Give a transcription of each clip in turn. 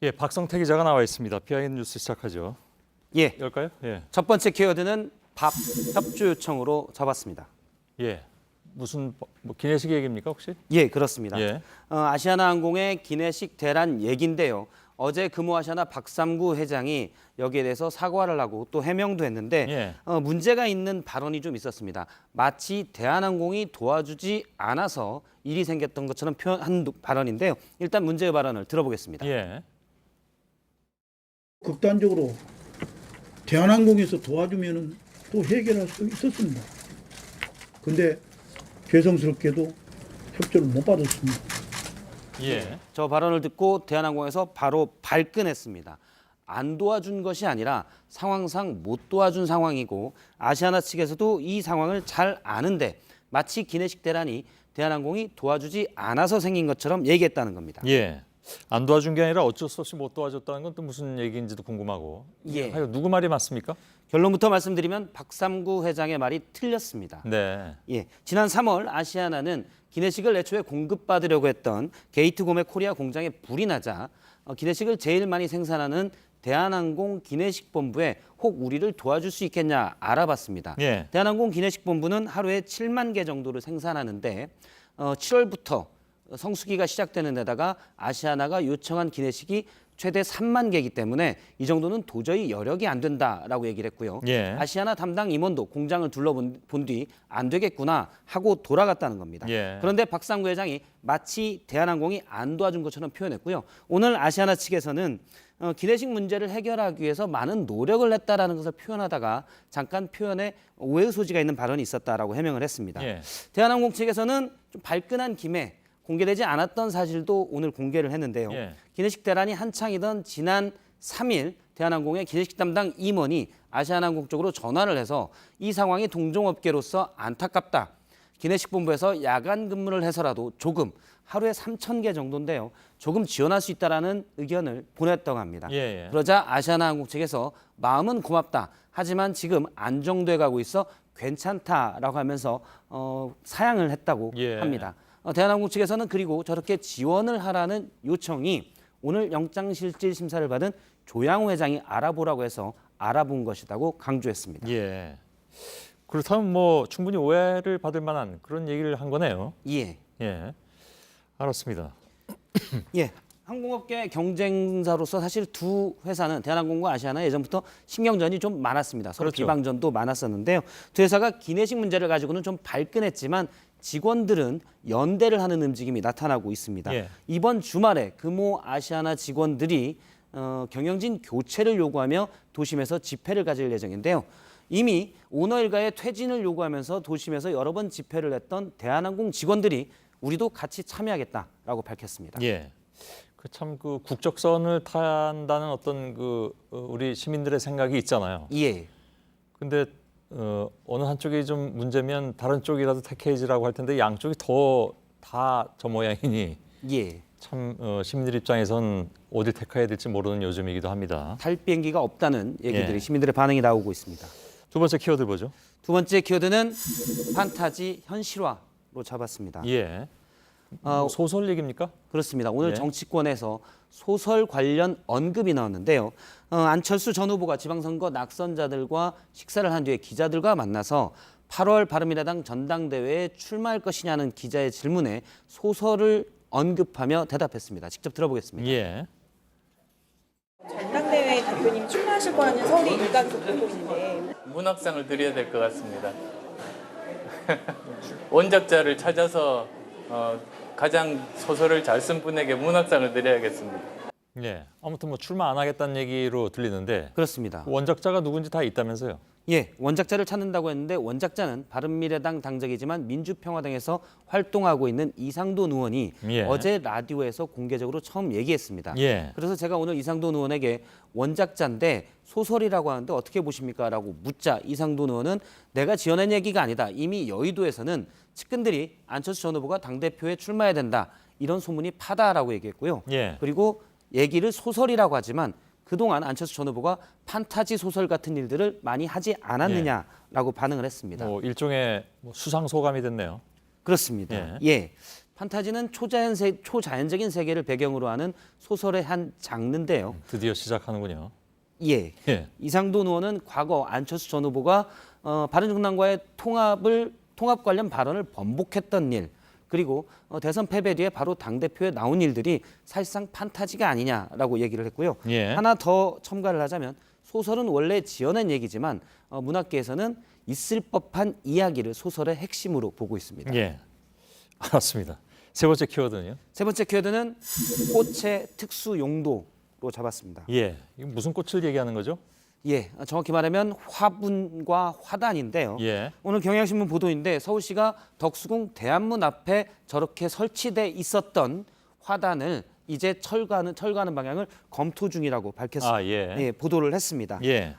예, 박성태 기자가 나와 있습니다. 비하인드 뉴스 시작하죠. 예. 열까요? 예. 첫 번째 키워드는 밥 협조 요청으로 잡았습니다. 예. 무슨 뭐 기내식 얘기입니까 혹시? 예, 그렇습니다. 예. 아시아나항공의 기내식 대란 얘기인데요. 어제 금호아시아나 박삼구 회장이 여기에 대해서 사과를 하고 또 해명도 했는데 예. 문제가 있는 발언이 좀 있었습니다. 마치 대한항공이 도와주지 않아서 일이 생겼던 것처럼 표현한 발언인데요. 일단 문제의 발언을 들어보겠습니다. 예. 극단적으로 대한항공에서 도와주면 또 해결할 수 있었습니다. 근데 죄송스럽게도 협조를 못 받았습니다. 예. 저 발언을 듣고 대한항공에서 바로 발끈했습니다. 안 도와준 것이 아니라 상황상 못 도와준 상황이고 아시아나 측에서도 이 상황을 잘 아는데 마치 기내식 대란이 대한항공이 도와주지 않아서 생긴 것처럼 얘기했다는 겁니다. 예. 안 도와준 게 아니라 어쩔 수 없이 못 도와줬다는 건 또 무슨 얘기인지도 궁금하고. 예. 하여 누구 말이 맞습니까? 결론부터 말씀드리면 박삼구 회장의 말이 틀렸습니다. 네. 예, 지난 3월 아시아나는 기내식을 애초에 공급받으려고 했던 게이트곰의 코리아 공장에 불이 나자 기내식을 제일 많이 생산하는 대한항공 기내식본부에 혹 우리를 도와줄 수 있겠냐 알아봤습니다. 예. 대한항공 기내식본부는 하루에 7만 개 정도를 생산하는데 7월부터 성수기가 시작되는 데다가 아시아나가 요청한 기내식이 최대 3만 개이기 때문에 이 정도는 도저히 여력이 안 된다라고 얘기를 했고요. 예. 아시아나 담당 임원도 공장을 둘러본 뒤 안 되겠구나 하고 돌아갔다는 겁니다. 예. 그런데 박상구 회장이 마치 대한항공이 안 도와준 것처럼 표현했고요. 오늘 아시아나 측에서는 기내식 문제를 해결하기 위해서 많은 노력을 했다라는 것을 표현하다가 잠깐 표현에 오해 소지가 있는 발언이 있었다라고 해명을 했습니다. 예. 대한항공 측에서는 좀 발끈한 김에 공개되지 않았던 사실도 오늘 공개를 했는데요. 예. 기내식 대란이 한창이던 지난 3일 대한항공의 기내식 담당 임원이 아시아나항공 쪽으로 전화를 해서 이 상황이 동종업계로서 안타깝다. 기내식본부에서 야간 근무를 해서라도 조금 하루에 3,000개 정도인데요. 조금 지원할 수 있다라는 의견을 보냈다고 합니다. 예, 예. 그러자 아시아나항공 측에서 마음은 고맙다. 하지만 지금 안정돼 가고 있어 괜찮다라고 하면서 사양을 했다고 예. 합니다. 대한항공 측에서는 그리고 저렇게 지원을 하라는 요청이 오늘 영장실질 심사를 받은 조양호 회장이 알아보라고 해서 알아본 것이라고 강조했습니다. 예. 그렇다면 뭐 충분히 오해를 받을 만한 그런 얘기를 한 거네요. 예. 예. 알았습니다. 예. 항공업계 경쟁사로서 사실 두 회사는 대한항공과 아시아나 예전부터 신경전이 좀 많았습니다. 서로 그렇죠. 비방전도 많았었는데요. 두 회사가 기내식 문제를 가지고는 좀 발끈했지만 직원들은 연대를 하는 움직임이 나타나고 있습니다. 예. 이번 주말에 금호 아시아나 직원들이 경영진 교체를 요구하며 도심에서 집회를 가질 예정인데요. 이미 오너 일가의 퇴진을 요구하면서 도심에서 여러 번 집회를 했던 대한항공 직원들이 우리도 같이 참여하겠다라고 밝혔습니다. 예. 그 참 그 국적선을 탄다는 어떤 그 우리 시민들의 생각이 있잖아요. 예. 근데 어느 한쪽이 좀 문제면 다른 쪽이라도 택해야지라고 할 텐데 양쪽이 더 다 저 모양이니 예. 참 시민들 입장에선 어딜 택해야 될지 모르는 요즘이기도 합니다. 탈 비행기가 없다는 얘기들이 예. 시민들의 반응이 나오고 있습니다. 두 번째 키워드 보죠. 두 번째 키워드는 판타지 현실화로 잡았습니다. 예. 소설 얘기입니까? 그렇습니다. 오늘 예. 정치권에서 소설 관련 언급이 나왔는데요. 안철수 전 후보가 지방선거 낙선자들과 식사를 한 뒤에 기자들과 만나서 8월 바른미래당 전당대회에 출마할 것이냐는 기자의 질문에 소설을 언급하며 대답했습니다. 직접 들어보겠습니다. 예. 전당대회 대표님 출마하실 거라는 설이 일각에서 돌고 있는데 문학상을 드려야 될 것 같습니다. 원작자를 찾아서 가장 소설을 잘 쓴 분에게 문학상을 드려야겠습니다. 예. 아무튼 뭐 출마 안 하겠다는 얘기로 들리는데 그렇습니다. 원작자가 누군지 다 있다면서요? 예, 원작자를 찾는다고 했는데 원작자는 바른미래당 당적이지만 민주평화당에서 활동하고 있는 이상돈 의원이 예. 어제 라디오에서 공개적으로 처음 얘기했습니다. 예. 그래서 제가 오늘 이상돈 의원에게 원작자인데 소설이라고 하는데 어떻게 보십니까? 라고 묻자 이상돈 의원은 내가 지어낸 얘기가 아니다. 이미 여의도에서는 측근들이 안철수 전 후보가 당대표에 출마해야 된다. 이런 소문이 파다라고 얘기했고요. 예. 그리고 얘기를 소설이라고 하지만 그동안 안철수 전 후보가 판타지 소설 같은 일들을 많이 하지 않았느냐라고 반응을 했습니다. 뭐 일종의 뭐 수상 소감이 됐네요. 그렇습니다. 예. 예. 판타지는 초자연적인 세계를 배경으로 하는 소설의 한 장르인데요. 드디어 시작하는군요. 예. 예. 이상돈 의원은 과거 안철수 전 후보가 바른정당과의 통합 관련 발언을 번복했던 일, 그리고 대선 패배 뒤에 바로 당대표에 나온 일들이 사실상 판타지가 아니냐라고 얘기를 했고요. 예. 하나 더 첨가를 하자면 소설은 원래 지어낸 얘기지만 문학계에서는 있을 법한 이야기를 소설의 핵심으로 보고 있습니다. 예. 알았습니다. 세 번째 키워드는요? 세 번째 키워드는 꽃의 특수 용도로 잡았습니다. 예. 이거 무슨 꽃을 얘기하는 거죠? 예, 정확히 말하면 화분과 화단인데요. 예. 오늘 경향신문 보도인데 서울시가 덕수궁 대한문 앞에 저렇게 설치돼 있었던 화단을 이제 철거하는 방향을 검토 중이라고 밝혔습니다. 아, 예. 예, 보도를 했습니다. 예.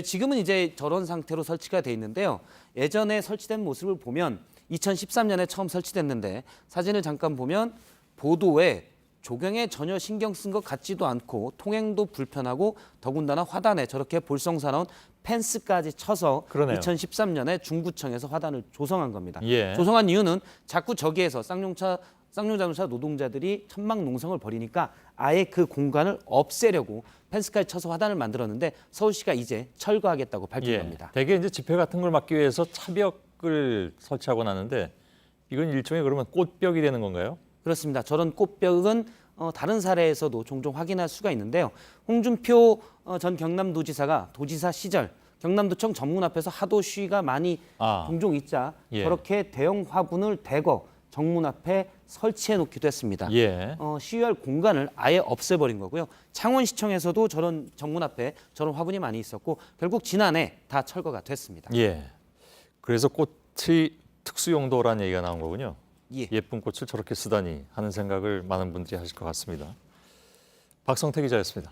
지금은 이제 저런 상태로 설치가 돼 있는데요. 예전에 설치된 모습을 보면 2013년에 처음 설치됐는데 사진을 잠깐 보면 보도에 조경에 전혀 신경 쓴 것 같지도 않고 통행도 불편하고 더군다나 화단에 저렇게 볼성사나운 펜스까지 쳐서 그러네요. 2013년에 중구청에서 화단을 조성한 겁니다. 예. 조성한 이유는 자꾸 저기에서 쌍용자동차 노동자들이 천막 농성을 벌이니까 아예 그 공간을 없애려고 펜스까지 쳐서 화단을 만들었는데 서울시가 이제 철거하겠다고 밝힌 겁니다. 대개 이제 집회 같은 걸 막기 위해서 차벽을 설치하고 나는데 이건 일종의 그러면 꽃벽이 되는 건가요? 그렇습니다. 저런 꽃벽은 다른 사례에서도 종종 확인할 수가 있는데요. 홍준표 전 경남도지사가 도지사 시절 경남도청 정문 앞에서 하도 시위가 많이 종종 있자 예. 저렇게 대형 화분을 대거 정문 앞에 설치해 놓기도 했습니다. 예. 시위할 공간을 아예 없애버린 거고요. 창원시청에서도 저런 정문 앞에 저런 화분이 많이 있었고 결국 지난해 다 철거가 됐습니다. 예. 그래서 꽃의 특수 용도라는 얘기가 나온 거군요. 예. 예쁜 꽃을 저렇게 쓰다니 하는 생각을 많은 분들이 하실 것 같습니다. 박성태 기자였습니다.